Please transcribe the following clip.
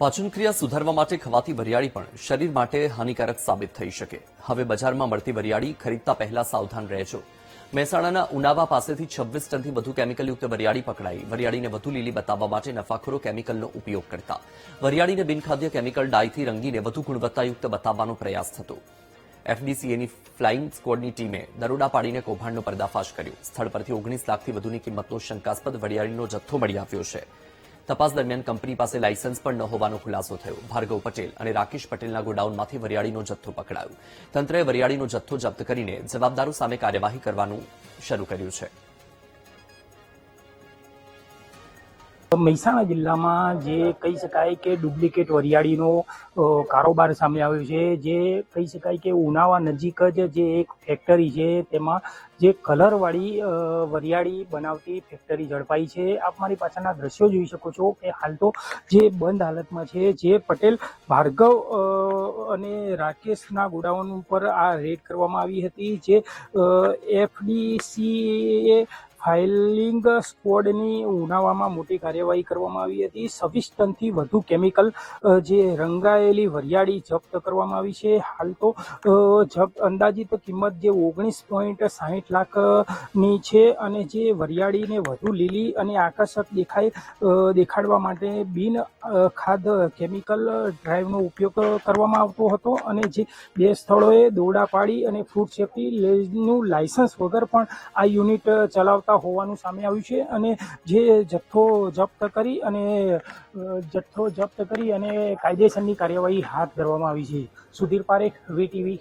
પાચન ક્રિયા સુધારવા માટે ખવાતી વરિયાળી પણ શરીર માટે હાનિકારક સાબિત થઈ શકે. હવે બજારમાં મળતી વરિયાળી ખરીદતા પહેલા સાવધાન રહેજો. મહેસાણાના ઉનાવા પાસેથી 26 ટનથી વધુ કેમિકલયુક્ત વરિયાળી પકડાઈ. વરિયાળીને વધુ લીલી બતાવવા માટે નફાખોરો કેમિકલનો ઉપયોગ કરતા. વરિયાળીને બિનખાદ્ય કેમિકલ ડાયથી રંગીને વધુ ગુણવત્તાયુક્ત બતાવવાનો પ્રયાસ થતો. એફડીસીએની ફ્લાઇંગ સ્ક્વોડની ટીમે દરોડા પાડીને કૌભાંડનો પર્દાફાશ કર્યો. સ્થળ પરથી 19 લાખથી વધુની કિંમતનો શંકાસ્પદ વરિયાળીનો જથ્થો મળી આવ્યો છે. તપાસ દરમિયાન કંપની પાસે લાયસન્સ પણ ન હોવાનો ખુલાસો થયો. ભાર્ગવ પટેલ અને રાકેશ પટેલના ગોડાઉનમાંથી વરિયાળીનો જથ્થો પકડાયો. તંત્રએ વરિયાળીનો જથ્થો જપ્ત કરીને જવાબદારો સામે કાર્યવાહી કરવાનું શરૂ કર્યું છે. મહેસાણા જિલ્લામાં જે કહી શકાય કે ડુપ્લિકેટ વરિયાળીનો કારોબાર સામે આવ્યો છે. જે કહી શકાય કે ઉનાવા નજીક જ જે એક ફેક્ટરી છે તેમાં જે કલરવાળી વરિયાળી બનાવતી ફેક્ટરી ઝડપાઈ છે. આપ મારી પાછળના દ્રશ્યો જોઈ શકો છો કે હાલ તો જે બંધ હાલતમાં છે. જે પટેલ ભાર્ગવ અને રાકેશના ગોડાઉન ઉપર આ રેડ કરવામાં આવી હતી. જે એફડીસીએ ફાઇલિંગ સ્ક્વોડની ઉનાવામાં મોટી કાર્યવાહી કરવામાં આવી હતી. 26 ટનથી વધુ કેમિકલ જે રંગાયેલી વરિયાળી જપ્ત કરવામાં આવી છે. હાલ તો જપ્ત અંદાજિત કિંમત જે 19.60 લાખની છે અને જે વરિયાળીને વધુ લીલી અને આકર્ષક દેખાડવા માટે બિન ખાદ કેમિકલ ડ્રાઈવનો ઉપયોગ કરવામાં આવતો હતો અને જે 2 સ્થળોએ દોરડા પાડી અને ફૂડ સેફ્ટીનું લાયસન્સ વગર પણ આ યુનિટ ચલાવતા હોવાનું સામે આવ્યું છે. અને જે જથ્થો જપ્ત કરી અને કાયદેસરની કાર્યવાહી હાથ ધરવામાં આવી છે. સુધીર પારેખ, વીટીવી.